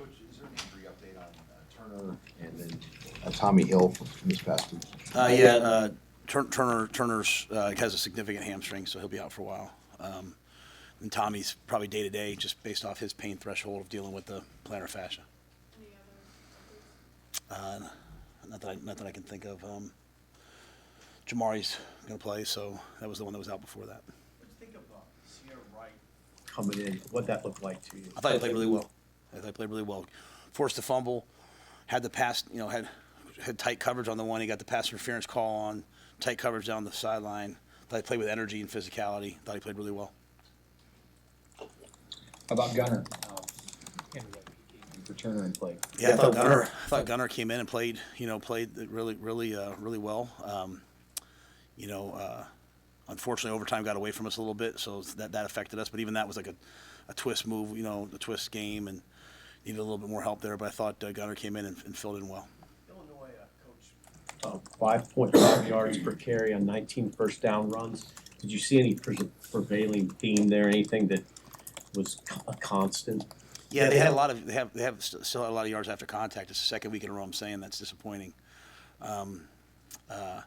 Coach, is there an injury update on Turner and then Tommi Hill from this past week? Turner's has a significant hamstring, so he'll be out for a while. And Tommy's probably day-to-day, just based off his pain threshold of dealing with the plantar fascia. Not that I can think of. Jamari's going to play, so that was the one that was out before that. What do you think of Ceyair Wright coming in? What that looked like to you? I thought he played really well. Forced a fumble, had the pass, had tight coverage on the one. He got the pass interference call on, tight coverage down the sideline. Thought he played with energy and physicality. Thought he played really well. How about Gunnar? For Turner and play. Yeah, I thought Gunnar came in and played really well. Unfortunately, overtime got away from us a little bit, so that affected us. But even that was like a twist move, the twist game, and needed a little bit more help there. But I thought Gunnar came in and filled in well. Illinois coach, 5.5 yards per carry on 19 first down runs. Did you see any prevailing theme there? Anything that was a constant? Yeah, they have still had a lot of yards after contact. It's the second week in a row I'm saying that's disappointing. I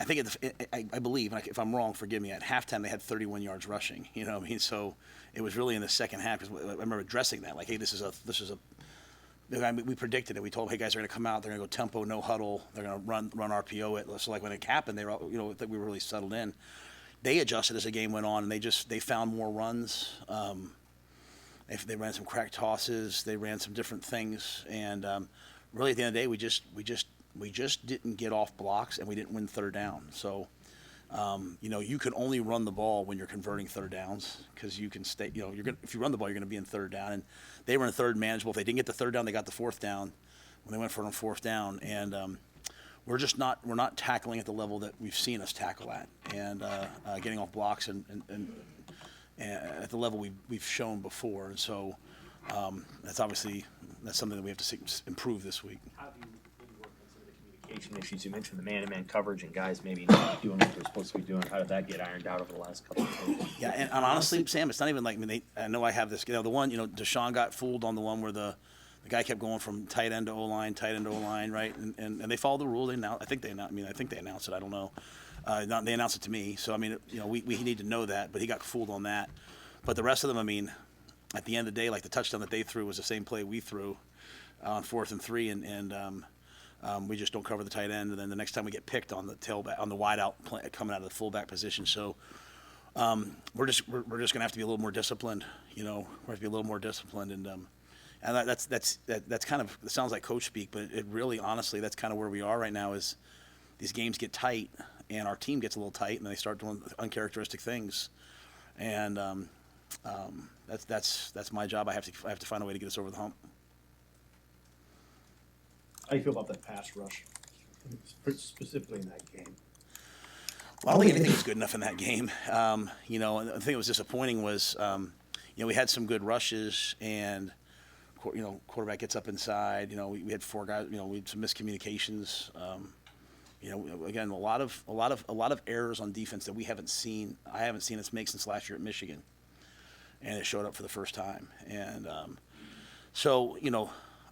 think I believe, and if I'm wrong, forgive me. At halftime, they had 31 yards rushing. You know what I mean? So it was really in the second half. Because I remember addressing that, like, hey, this is a. I mean, we predicted it. We told them, hey guys, they're going to come out. They're going to go tempo, no huddle. They're going to run RPO it. So like when it happened, they were, we were really settled in. They adjusted as the game went on, and they found more runs. They ran some crack tosses. They ran some different things, and really at the end of the day, we just didn't get off blocks, and we didn't win third down. So, you can only run the ball when you're converting third downs because you can stay. If you run the ball, you're going to be in third down, and they were in third manageable. If they didn't get the third down, they got the fourth down when they went for it on fourth down, and we're not tackling at the level that we've seen us tackle at, and getting off blocks and at the level we've shown before, and so that's something that we have to improve this week. How have you been working on some of the communication issues? You mentioned the man-to-man coverage and guys maybe not doing what they're supposed to be doing. How did that get ironed out over the last couple of days? Yeah, and honestly, Sam, it's not even like I know I have this. The one, Deshaun got fooled on the one where the guy kept going from tight end to O-line, right? And they followed the rule. I think they announced it. I don't know. They announced it to me, so we need to know that. But he got fooled on that. But the rest of them, at the end of the day, like the touchdown that they threw was the same play we threw on 4th and 3, and we just don't cover the tight end. And then the next time we get picked on the tailback, on the wide out coming out of the fullback position. So we're just gonna have to be a little more disciplined. We're going to have to be a little more disciplined, and that's kind of, it sounds like coach speak, but it really, honestly, that's kind of where we are right now. Is these games get tight, and our team gets a little tight, and they start doing uncharacteristic things, and that's my job. I have to find a way to get us over the hump. How do you feel about that pass rush, specifically in that game? Well, I don't think anything was good enough in that game. The thing that was disappointing was, we had some good rushes, and quarterback gets up inside. We had 4 guys. We had some miscommunications. Again, a lot of errors on defense that I haven't seen us make since last year at Michigan, and it showed up for the first time. And so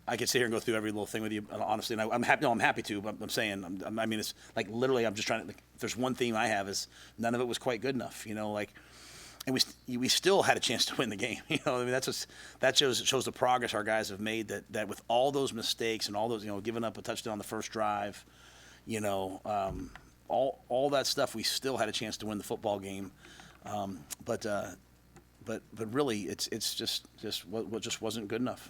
I could sit here and go through every little thing with you, honestly. And I'm happy. No, I'm happy to. But I'm saying, it's like literally, I'm just trying to. If there's one theme I have is none of it was quite good enough. And we still had a chance to win the game. That shows the progress our guys have made. That with all those mistakes and all those, giving up a touchdown on the first drive, all that stuff, we still had a chance to win the football game. But really, it's just what just wasn't good enough.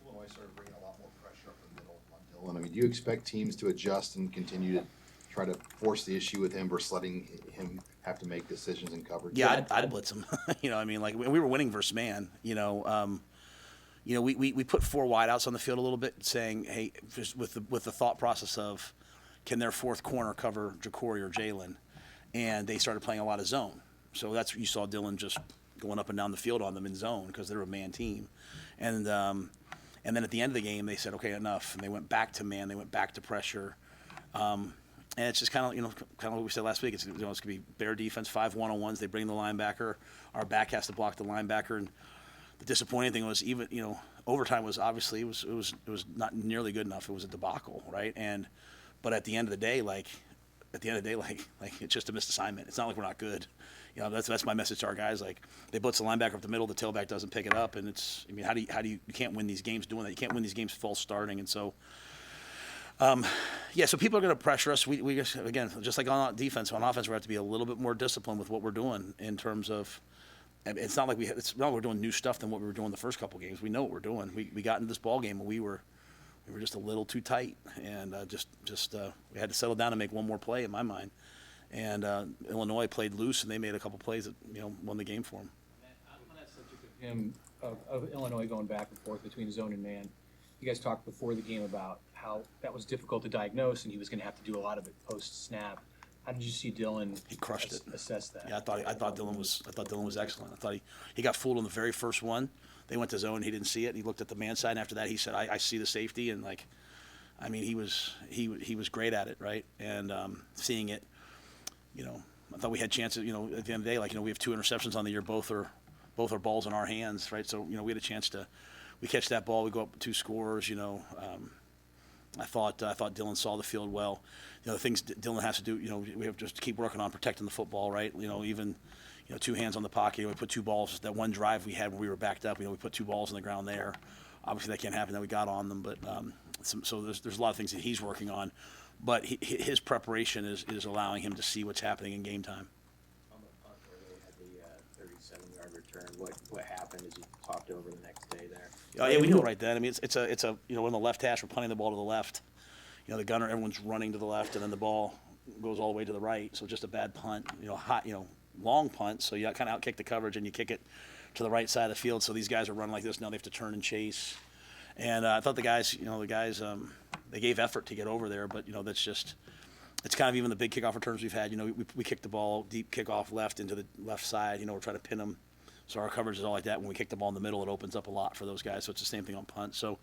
Illinois started bringing a lot more pressure up the middle on Dylan. Do you expect teams to adjust and continue to try to force the issue with him versus letting him have to make decisions in coverage? Yeah, I'd blitz him. Like we were winning versus man. We put 4 wideouts on the field a little bit, saying, hey, just with the thought process of, can their 4th corner cover Jacory or Jalen? And they started playing a lot of zone. So that's what you saw Dylan just going up and down the field on them in zone because they're a man team. And then at the end of the game, they said, okay, enough. And they went back to man. They went back to pressure. And it's just kind of what we said last week. It's going to be bear defense, 5 1-on-1s. They bring the linebacker. Our back has to block the linebacker. And the disappointing thing was even, overtime was obviously it was not nearly good enough. It was a debacle, right? But at the end of the day, like it's just a missed assignment. It's not like we're not good. You know, that's my message to our guys. Like, they blitz the linebacker up the middle, the tailback doesn't pick it up, and how do you can't win these games doing that. You can't win these games false starting, and so. So people are going to pressure us. We just, again, just like on defense, on offense, we have to be a little bit more disciplined with what we're doing in terms of. It's not like we're doing new stuff than what we were doing the first couple games. We know what we're doing. We got into this ball game and we were just a little too tight, and we had to settle down and make one more play in my mind. And Illinois played loose, and they made a couple plays that won the game for them. On that subject of him of Illinois going back and forth between zone and man, you guys talked before the game about how that was difficult to diagnose, and he was going to have to do a lot of it post snap. How did you see Dylan? He crushed it. Assess that. Yeah, I thought Dylan was excellent. I thought he got fooled on the very first one. They went to zone, he didn't see it. He looked at the man side, and after that, he said, "I see the safety," and he was great at it, right? And seeing it, I thought we had chances. At the end of the day, we have 2 interceptions on the year. Both are balls in our hands, right? So we had a chance to. We catch that ball, we go up 2 scores. I thought Dylan saw the field well. The things Dylan has to do. We have to just keep working on protecting the football, right? Even 2 hands on the pocket. We put 2 balls. That one drive we had when we were backed up. We put 2 balls on the ground there. Obviously that can't happen. That we got on them, but so there's a lot of things that he's working on. But his preparation is allowing him to see what's happening in game time. On the punt where they had the 37-yard return, what happened as you talked over the next day there? Oh, yeah, we knew it right then. I mean, it's a on the left hash, we're punting the ball to the left. The gunner, everyone's running to the left, and then the ball goes all the way to the right. So just a bad punt. Long punt. So you kind of outkick the coverage and you kick it to the right side of the field. So these guys are running like this now. They have to turn and chase. And I thought the guys, they gave effort to get over there, but that's just. It's kind of even the big kickoff returns we've had. We kick the ball deep kickoff left into the left side. We're trying to pin them. So our coverage is all like that. When we kick the ball in the middle, it opens up a lot for those guys. So it's the same thing on punt. So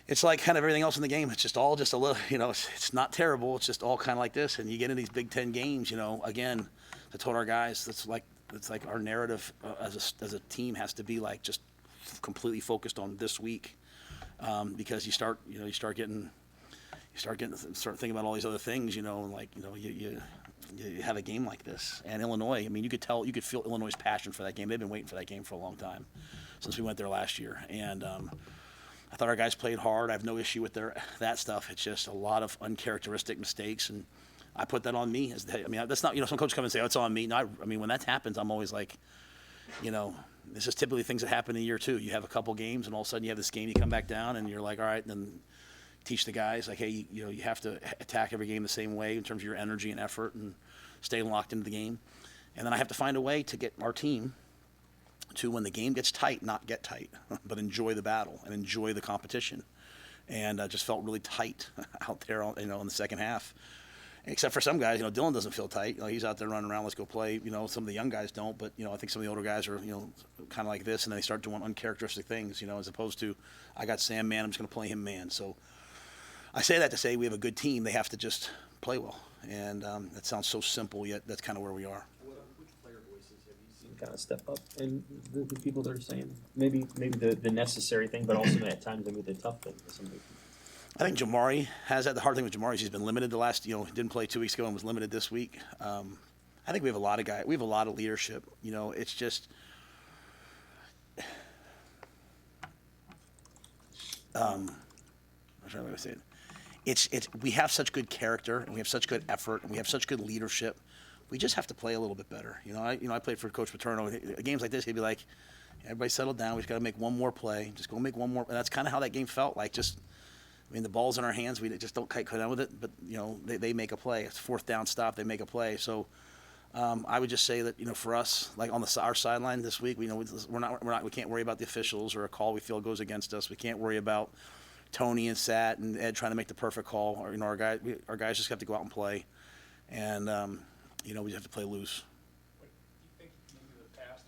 it's like kind of everything else in the game. It's just all just a little, it's not terrible. It's just all kind of like this. And you get in these Big Ten games, again, I told our guys, it's like our narrative as a team has to be like just completely focused on this week, because you start thinking about all these other things, you have a game like this. And Illinois, I mean, you could feel Illinois' passion for that game. They've been waiting for that game for a long time, since we went there last year. And I thought our guys played hard. I have no issue with that stuff. It's just a lot of uncharacteristic mistakes, and I put that on me. That's not, some coaches come and say, "Oh, it's on me." No, when that happens, I'm always like, this is typically things that happen in year 2. You have a couple games, and all of a sudden you have this game, you come back down, and you're like, all right, then teach the guys, like, hey, you have to attack every game the same way in terms of your energy and effort and stay locked into the game. And then I have to find a way to get our team to, when the game gets tight, not get tight, but enjoy the battle and enjoy the competition. And I just felt really tight out there, in the second half. Except for some guys, Dylan doesn't feel tight. He's out there running around, let's go play. Some of the young guys don't, but, I think some of the older guys are, kind of like this, and then they start doing uncharacteristic things, as opposed to, I got Sam man, I'm just going to play him man. So I say that to say we have a good team. They have to just play well. And that sounds so simple, yet that's kind of where we are. Which player voices have you seen kind of step up, and the people that are saying maybe the necessary thing, but also at times maybe the tough thing for somebody? I think Jamari has that. The hard thing with Jamari is he's been limited the last, didn't play 2 weeks ago and was limited this week. I think we have a lot of guys. We have a lot of leadership. It's just I'm trying to say it. It's we have such good character, and we have such good effort, and we have such good leadership. We just have to play a little bit better. I played for Coach Paterno. Games like this, he'd be like, "Everybody settle down. We just got to make one more play. Just go make one more." And that's kind of how that game felt like. The ball's in our hands. We just don't quite come down with it. But they make a play. It's 4th down stop. They make a play. So I would just say that for us, like on our sideline this week, we can't worry about the officials or a call we feel goes against us. We can't worry about Tony and Sat and Ed trying to make the perfect call. Or, our guys just have to go out and play, and we just have to play loose. What do you think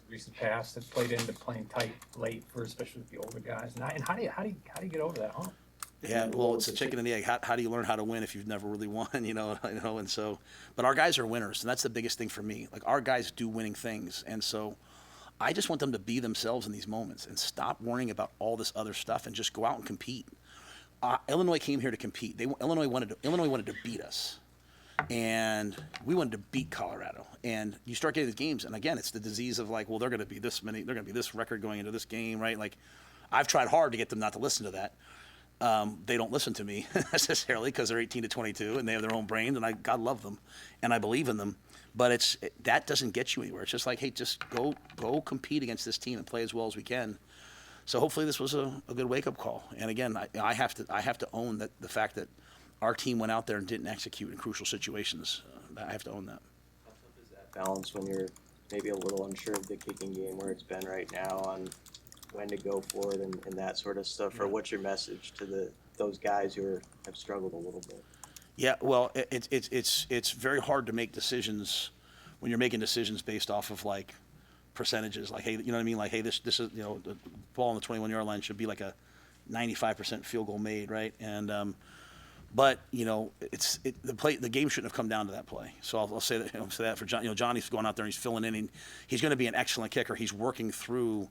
the recent past that played into playing tight late for especially the older guys? And how do you get over that hump? Yeah, well, it's a chicken and the egg. How do you learn how to win if you've never really won? And so, but our guys are winners, and that's the biggest thing for me. Like, our guys do winning things, and so I just want them to be themselves in these moments and stop worrying about all this other stuff and just go out and compete. Illinois came here to compete. Illinois wanted to beat us, and we wanted to beat Colorado. And you start getting the games, and again, it's the disease of like, well, they're going to be this many, they're going to be this record going into this game, right? Like, I've tried hard to get them not to listen to that. They don't listen to me necessarily because they're 18 to 22 and they have their own brains, and God love them, and I believe in them. But that doesn't get you anywhere. It's just like, hey, just go compete against this team and play as well as we can. So hopefully this was a good wake-up call. And again, I have to own that the fact that our team went out there and didn't execute in crucial situations. I have to own that. How tough is that balance when you're maybe a little unsure of the kicking game where it's been right now on when to go for it and that sort of stuff? Or what's your message to those guys who have struggled a little bit? Yeah, well, it's very hard to make decisions when you're making decisions based off of like percentages. Like, hey, you know what I mean? Like, hey, this is, you know, the ball on the 21-yard line should be like a 95% field goal made, right? And but you know, the game shouldn't have come down to that play. So I'll say that, say that for John. You know, Johnny's going out there and he's filling in, and he's going to be an excellent kicker. He's working through.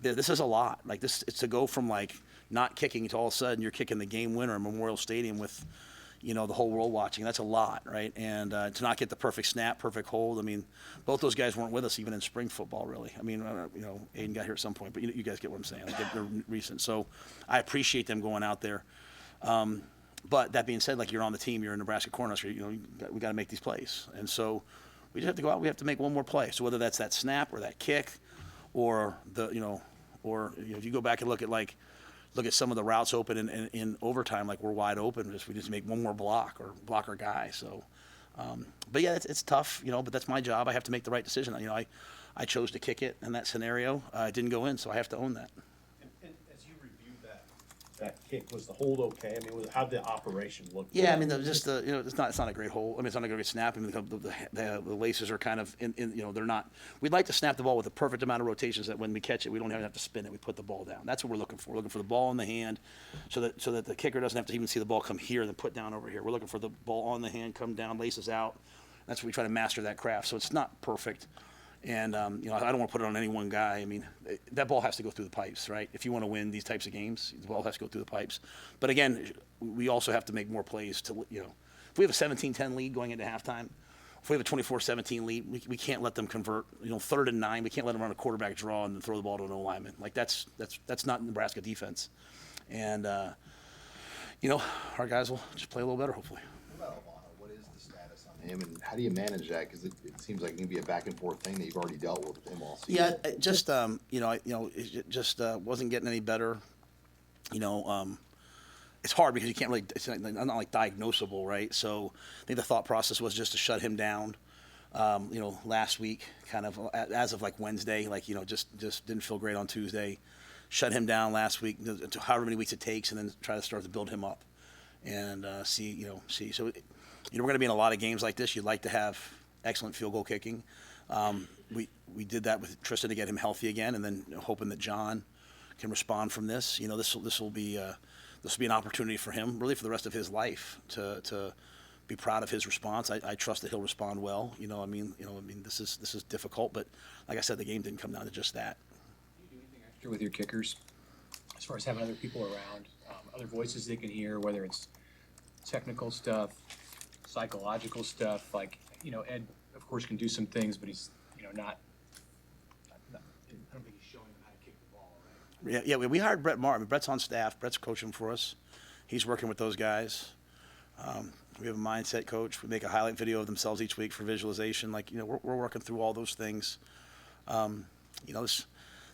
This is a lot. Like this, it's to go from like not kicking to all of a sudden you're kicking the game winner in Memorial Stadium with, you know, the whole world watching. That's a lot, right? And to not get the perfect snap, perfect hold. I mean, both those guys weren't with us even in spring football, really. I mean, you know, Aiden got here at some point, but you guys get what I'm saying. Like, they're recent. So I appreciate them going out there. But that being said, like, you're on the team, you're in Nebraska Cornhusker, you know, we got to make these plays. And so we just have to go out, we have to make one more play. So whether that's that snap or that kick or if you go back and look at some of the routes open in overtime, like we're wide open, we just make one more block or block our guy. So, but yeah, it's tough, you know, but that's my job. I have to make the right decision. You know, I chose to kick it in that scenario. It didn't go in, so I have to own that. And as you reviewed that kick, was the hold okay? I mean, how'd the operation look? Yeah, I mean, it's not a great hold. I mean, it's not a great snap. I mean, the laces are kind of in, you know, they're not. We'd like to snap the ball with the perfect amount of rotations that when we catch it, we don't even have to spin it. We put the ball down. That's what we're looking for. We're looking for the ball in the hand, so that the kicker doesn't have to even see the ball come here and then put down over here. We're looking for the ball on the hand, come down, laces out. That's what we try to master that craft. So it's not perfect. And, you know, I don't want to put it on any one guy. I mean, that ball has to go through the pipes, right? If you want to win these types of games, the ball has to go through the pipes. But again, we also have to make more plays to, you know, if we have a 17-10 lead going into halftime, if we have a 24-17 lead, we can't let them convert, you know, 3rd and 9. We can't let them run a quarterback draw and then throw the ball to an O-lineman. Like, that's not Nebraska defense. And, you know, our guys will just play a little better, hopefully. What about Alvano? What is the status on him, and how do you manage that? Because it seems like it can be a back and forth thing that you've already dealt with him all season. Yeah, just it just wasn't getting any better. You know, it's hard because you can't really. It's not like diagnosable, right? So I think the thought process was just to shut him down. You know, last week, kind of as of like Wednesday, like, you know, just didn't feel great on Tuesday. Shut him down last week, however many weeks it takes, and then try to start to build him up and see. So, you know, we're going to be in a lot of games like this. You'd like to have excellent field goal kicking. We did that with Tristan to get him healthy again, and then hoping that John can respond from this. You know, this will be an opportunity for him, really for the rest of his life, to be proud of his response. I trust that he'll respond well. I mean, this is difficult, but like I said, the game didn't come down to just that. Do you do anything extra with your kickers, as far as having other people around, other voices they can hear, whether it's technical stuff, psychological stuff? Like, you know, Ed, of course, can do some things, but he's, you know, not I don't think he's showing them how to kick the ball, right? Yeah. We hired Brett Martin. Brett's on staff. Brett's coaching for us. He's working with those guys. We have a mindset coach. We make a highlight video of themselves each week for visualization. Like, you know, we're working through all those things. You know,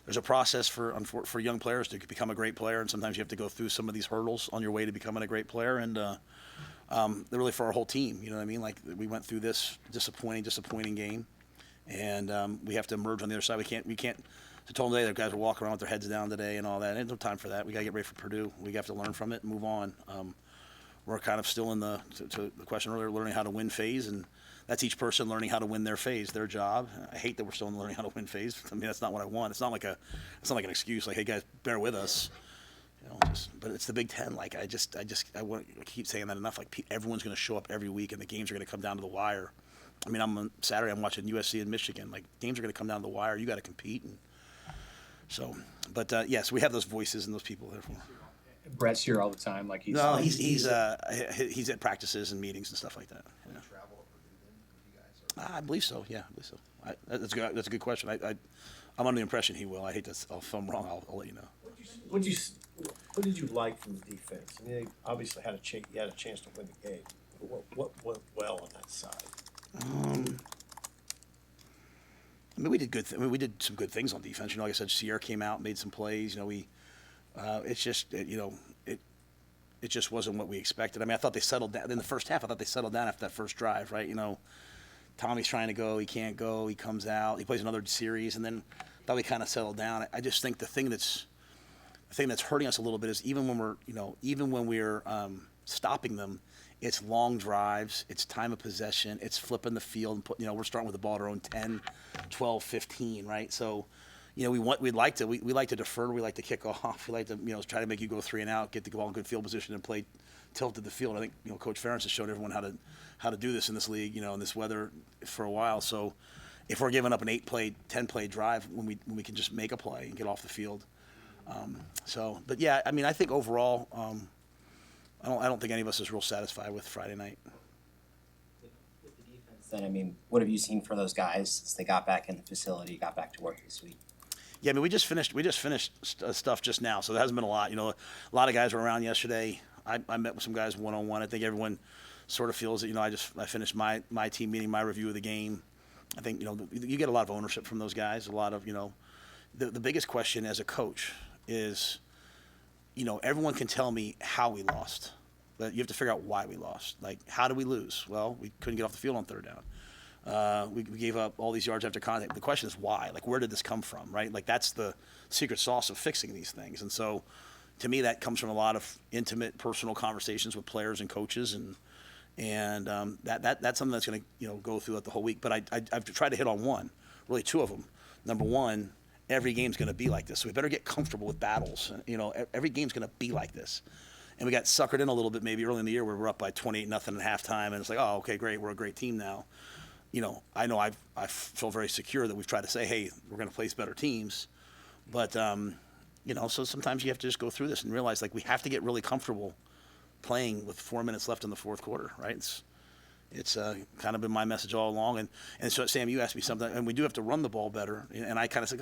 there's a process for young players to become a great player, and sometimes you have to go through some of these hurdles on your way to becoming a great player. And they're really for our whole team. You know what I mean? Like, we went through this disappointing game, and we have to emerge on the other side. We can't. I told them today, the guys are walking around with their heads down today and all that. There's no time for that. We got to get ready for Purdue. We have to learn from it and move on. We're kind of still in to the question earlier, learning how to win phase, and that's each person learning how to win their phase, their job. I hate that we're still in the learning how to win phase. I mean, that's not what I want. It's not like an excuse. Like, hey guys, bear with us. You know, but it's the Big Ten. Like, I keep saying that enough. Like, everyone's going to show up every week, and the games are going to come down to the wire. I mean, on Saturday I'm watching USC and Michigan. Like, games are going to come down to the wire. You got to compete, and So, but yes, we have those voices and those people there for. Brett's here all the time, like he's. No, he's at practices and meetings and stuff like that. Yeah. Travel to Purdue then, with you guys? Or? I believe so. Yeah, I believe so. That's a good question. I'm under the impression he will. I hate to. If I'm wrong, I'll let you know. What did you like from the defense? I mean, they obviously had you had a chance to win the game. What went well on that side? I mean, we did good. We did some good things on defense. Like I said, Ceyair came out, made some plays. It's just it just wasn't what we expected. I mean, I thought they settled down in the first half. I thought they settled down after that first drive, right? Tommy's trying to go, he can't go, he comes out, he plays another series, and then I thought we kind of settled down. I just think the thing that's hurting us a little bit is even when we're stopping them, it's long drives, it's time of possession, it's flipping the field, and we're starting with the ball at our own 10, 12, 15, right? So, we like to defer, we like to kick off, we like to try to make you go 3 and out, get the ball in good field position, and play tilted the field. I think Coach Ferentz has shown everyone how to do this in this league, in this weather for a while. So, if we're giving up an 8-play, 10-play drive when we can just make a play and get off the field. But yeah, I mean, I think overall, I don't think any of us is real satisfied with Friday night. With the defense, then, I mean, what have you seen for those guys since they got back in the facility, got back to work this week? Yeah, I mean, we just finished stuff just now, so there hasn't been a lot. A lot of guys were around yesterday. I met with some guys one-on-one. I think everyone sort of feels that I finished my team meeting, my review of the game. I think you get a lot of ownership from those guys. A lot of the biggest question as a coach is everyone can tell me how we lost, but you have to figure out why we lost. Like, how did we lose? Well, we couldn't get off the field on third down. We gave up all these yards after contact. The question is why? Like, where did this come from, right? Like, that's the secret sauce of fixing these things. And so, to me, that comes from a lot of intimate, personal conversations with players and coaches, and that's something that's going to go throughout the whole week. But I've tried to hit on really two of them. Number one, every game's going to be like this, so we better get comfortable with battles. Every game's going to be like this. And we got suckered in a little bit maybe early in the year where we're up by 28-0 at halftime, and it's like, oh, okay, great, we're a great team now. I know I feel very secure that we've tried to say, hey, we're going to place better teams. But, so sometimes you have to just go through this and realize, like, we have to get really comfortable playing with 4 minutes left in the fourth quarter, right? It's kind of been my message all along. And so, Sam, you asked me something, and we do have to run the ball better. And I kind of said,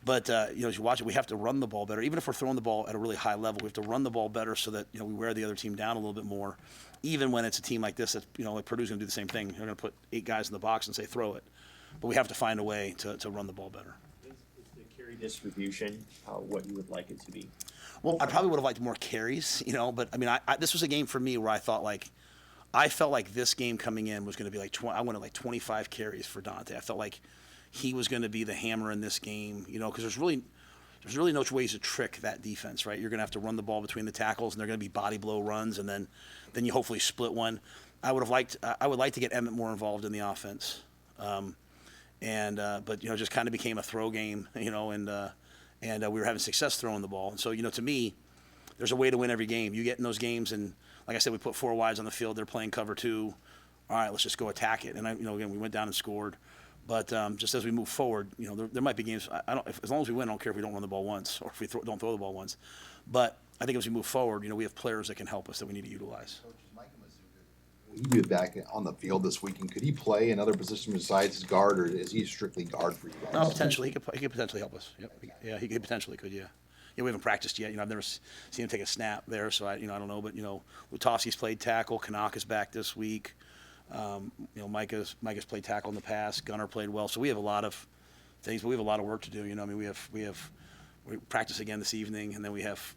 but, as you watch it, we have to run the ball better. Even if we're throwing the ball at a really high level, we have to run the ball better so that, we wear the other team down a little bit more. Even when it's a team like this, that, like Purdue's going to do the same thing. They're going to put 8 guys in the box and say, throw it. But we have to find a way to run the ball better. Is the carry distribution what you would like it to be? Well, I probably would have liked more carries, but I mean, this was a game for me where I felt like this game coming in was going to be like I wanted like 25 carries for Dante. I felt like he was going to be the hammer in this game, because there's really no ways to trick that defense, right? You're going to have to run the ball between the tackles, and they're going to be body blow runs, and then you hopefully split one. I would like to get Emmett more involved in the offense, but just kind of became a throw game, and we were having success throwing the ball. And so, to me, there's a way to win every game. You get in those games, and like I said, we put 4 wides on the field. They're playing cover 2. All right, let's just go attack it. And again, we went down and scored. But just as we move forward, there might be games. As long as we win, I don't care if we don't run the ball once or if we don't throw the ball once. But I think as we move forward, we have players that can help us that we need to utilize. Coach, is Micah Mazzccua, will he be back on the field this week, and could he play another position besides his guard, or is he strictly guard for you guys? No, potentially. He could potentially help us. Yep. Yeah, he potentially could, yeah. Yeah, we haven't practiced yet. I've never seen him take a snap there, so I don't know. But Lutowski's played tackle. Kanaka's back this week. Micah's played tackle in the past. Gunnar played well. So we have a lot of things, but we have a lot of work to do. We practice again this evening, and then we have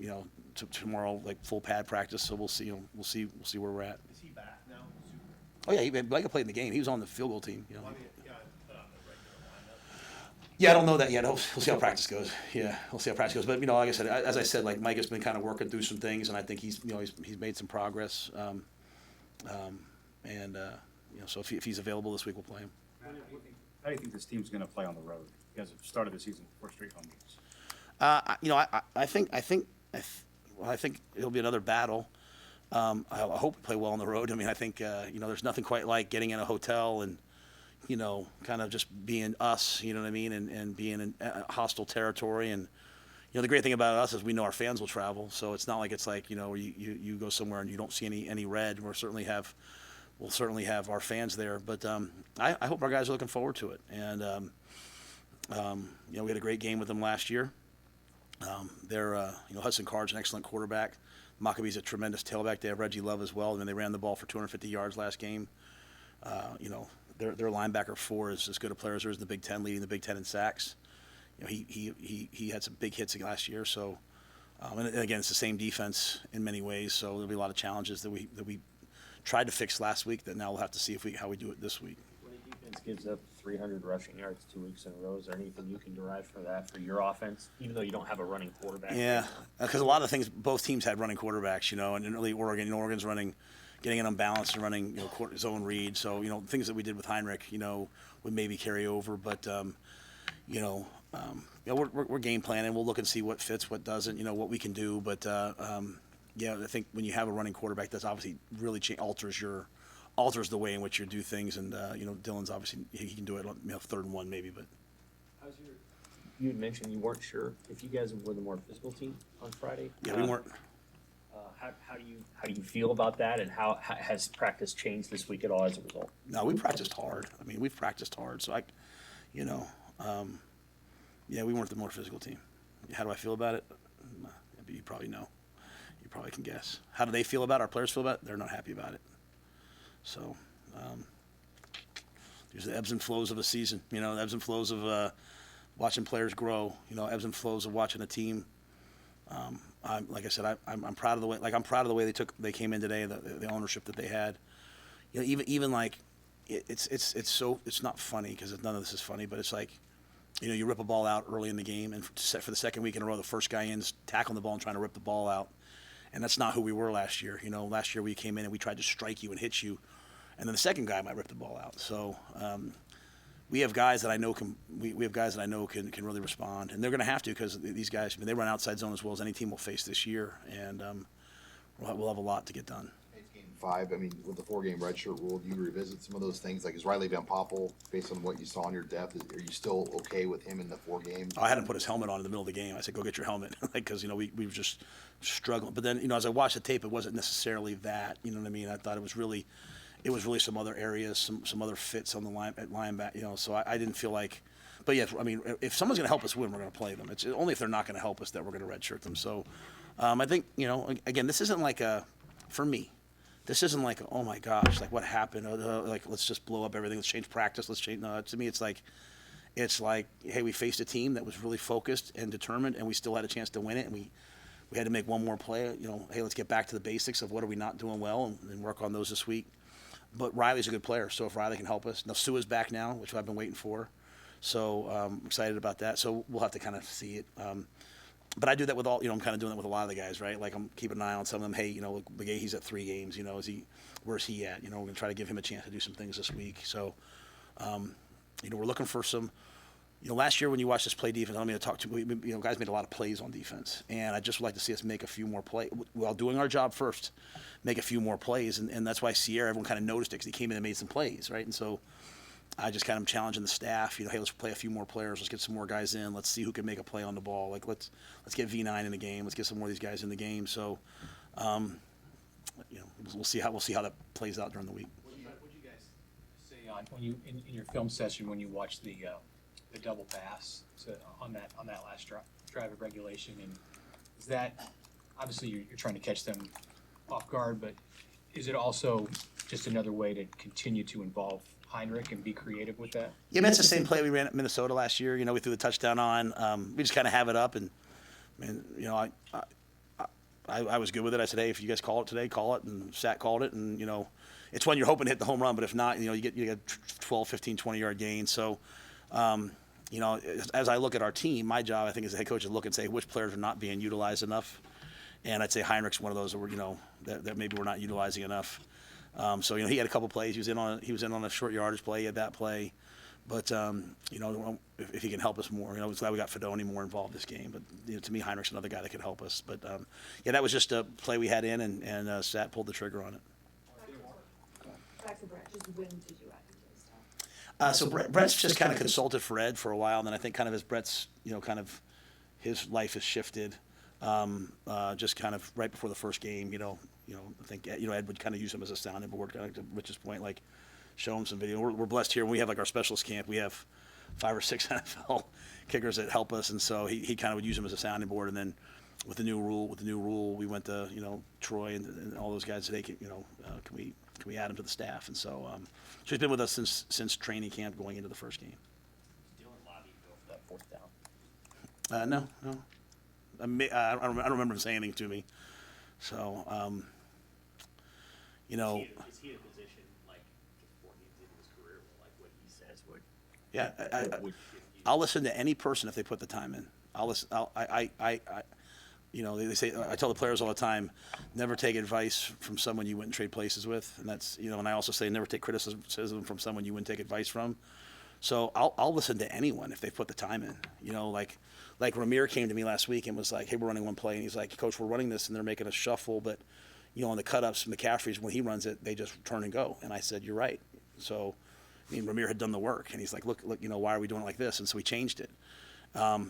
tomorrow like full pad practice. So we'll see where we're at. Is he back now? Oh yeah, Micah played in the game. He was on the field goal team. Yeah, I don't know that yet. We'll see how practice goes. Yeah, we'll see how practice goes. But like I said, as I said, like Micah's been kind of working through some things, and I think he's made some progress. So if he's available this week, we'll play him. How do you think this team's going to play on the road? You guys have started the season 4 straight home games. I think it'll be another battle. I hope we play well on the road. I mean, I think there's nothing quite like getting in a hotel and kind of just being us, you know what I mean, and being in hostile territory. And the great thing about us is we know our fans will travel, so it's not like it's like you go somewhere and you don't see any red. We'll certainly have our fans there, but I hope our guys are looking forward to it. And we had a great game with them last year. Hudson Card's an excellent quarterback. Maccabee's a tremendous tailback. They have Reggie Love as well. I mean, they ran the ball for 250 yards last game. Their linebacker 4 is as good a player as there is in the Big Ten, leading the Big Ten in sacks. He had some big hits last year. So, and again, it's the same defense in many ways. So there'll be a lot of challenges that we tried to fix last week that now we'll have to see how we do it this week. When a defense gives up 300 rushing yards 2 weeks in a row, is there anything you can derive for that for your offense, even though you don't have a running quarterback? Yeah, because a lot of things, both teams had running quarterbacks, and really Oregon's getting it unbalanced and running, zone read. So, things that we did with Heinrich, would maybe carry over. But, we're game planning. We'll look and see what fits, what doesn't, what we can do. But, I think when you have a running quarterback, that's obviously really alters the way in which you do things. And, Dylan's obviously, he can do it on 3rd and 1 maybe. But You had mentioned you weren't sure if you guys were the more physical team on Friday. Yeah, we weren't. How do you feel about that, and how has practice changed this week at all as a result? No, we practiced hard. I mean, we've practiced hard. So we weren't the more physical team. How do I feel about it? You probably know. You probably can guess. How do they feel about it? Our players feel about it? They're not happy about it. So there's the ebbs and flows of a season. The ebbs and flows of watching players grow. Ebbs and flows of watching a team. Like I said, I'm proud of the way. Like I'm proud of the way they came in today. The ownership that they had. Even like it's not funny because none of this is funny. But it's like, you rip a ball out early in the game, and for the second week in a row, the first guy in's tackling the ball and trying to rip the ball out, and that's not who we were last year. Last year we came in and we tried to strike you and hit you, and then the second guy might rip the ball out. So. We have guys that I know can really respond, and they're going to have to because these guys, they run outside zone as well as any team will face this year, and we'll have a lot to get done. It's game 5. I mean, with the 4-game redshirt rule, do you revisit some of those things? Like, is Riley Van Poppel, based on what you saw in your depth, are you still okay with him in the 4 games? I had him put his helmet on in the middle of the game. I said, "Go get your helmet," because we were just struggling. But then as I watched the tape, it wasn't necessarily that. You know what I mean? I thought it was really some other areas, some other fits on the linebacker, so I didn't feel like, but yeah, I mean, if someone's going to help us win, we're going to play them. It's only if they're not going to help us that we're going to redshirt them. So I think, again, this isn't like for me, this isn't like, oh my gosh, like what happened? Like, let's just blow up everything. Let's change practice. No, to me, it's like, hey, we faced a team that was really focused and determined, and we still had a chance to win it. And we had to make one more play, hey, let's get back to the basics of what are we not doing well and work on those this week. But Riley's a good player, so if Riley can help us. Now, Sua's back now, which I've been waiting for. So I'm excited about that. So we'll have to kind of see it. But I do that with all, I'm kind of doing that with a lot of the guys, right? Like I'm keeping an eye on some of them. Hey, he's at 3 games. Where's he at? We're going to try to give him a chance to do some things this week. So, we're looking for some. Last year when you watched us play defense, I don't mean to talk to guys made a lot of plays on defense, and I just would like to see us make a few more plays while doing our job first, make a few more plays, and that's why Ceyair, everyone kind of noticed it because he came in and made some plays, right? And so I just kind of challenging the staff, hey, let's play a few more players, let's get some more guys in, let's see who can make a play on the ball, like let's get V9 in the game, let's get some more of these guys in the game. So, we'll see how that plays out during the week. What do you guys say when you in your film session when you watch the double pass on that last drive of regulation, and is that obviously you're trying to catch them off guard, but is it also just another way to continue to involve Heinrich and be creative with that? Yeah, that's the same play we ran at Minnesota last year. We threw the touchdown on. We just kind of have it up, and I was good with it. I said, hey, if you guys call it today, call it, and Sat called it, and it's when you're hoping to hit the home run, but if not, you get 12, 15, 20-yard gains. So. As I look at our team, my job, I think, as a head coach, is look and say which players are not being utilized enough. And I'd say Heinrich's one of those that maybe we're not utilizing enough. So he had a couple plays. He was in on a short yardage play. He had that play. But if he can help us more, it's glad we got Fedoni more involved this game. But to me, Heinrich's another guy that could help us. But that was just a play we had in, and Sat pulled the trigger on it. Back to Brett, just when did you add to his stuff? So Brett's just kind of consulted for Ed for a while, and then I think kind of as Brett's, kind of his life has shifted, just kind of right before the first game, I think, Ed would kind of use him as a sounding board, kind of to Rich's point, like show him some video. We're blessed here when we have like our specialist camp, we have 5 or 6 NFL kickers that help us, and so he kind of would use him as a sounding board, and then with the new rule, we went to, Troy and all those guys today, can we add him to the staff? And so, so he's been with us since training camp going into the first game. Dylan lobbied to go for that 4th down. No. I don't remember him saying anything to me. So, Is he in a position like just 4 games into his career where like what he says would? yeah, I'll listen to any person if they put the time in. I'll listen. They say, I tell the players all the time, never take advice from someone you wouldn't trade places with, and that's, and I also say never take criticism from someone you wouldn't take advice from. So I'll listen to anyone if they put the time in. Like Ramir came to me last week and was like, hey, we're running one play, and he's like, Coach, we're running this, and they're making a shuffle, but on the cut-ups, McCaffrey's, when he runs it, they just turn and go. And I said, you're right. So, Ramir had done the work, and he's like, look, why are we doing it like this? And so we changed it. Now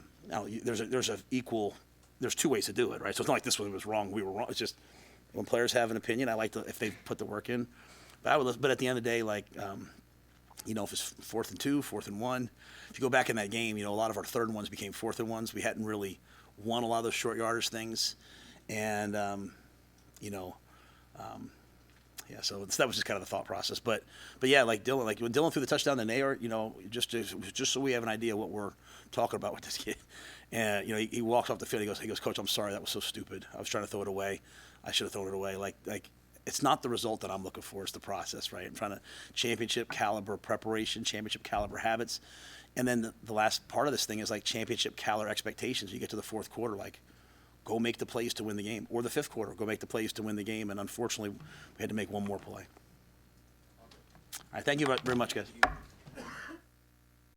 there's 2 ways to do it, right? So it's not like this one was wrong, we were wrong. It's just when players have an opinion, I like to, if they put the work in. But at the end of the day, like, if it's 4th and 2, 4th and 1, if you go back in that game, a lot of our 3rd and 1s became 4th and 1s. We hadn't really won a lot of those short yardage things, and so that was just kind of the thought process. But yeah, like Dylan, like when Dylan threw the touchdown to Nair, just so we have an idea what we're talking about with this kid. And he walks off the field. He goes, Coach, I'm sorry, that was so stupid. I was trying to throw it away. I should have thrown it away. Like it's not the result that I'm looking for. It's the process, right? I'm trying to championship caliber preparation, championship caliber habits, and then the last part of this thing is like championship caliber expectations. You get to the 4th quarter, like, go make the plays to win the game, or the 5th quarter, go make the plays to win the game. And unfortunately, we had to make one more play. All right, thank you very much, guys.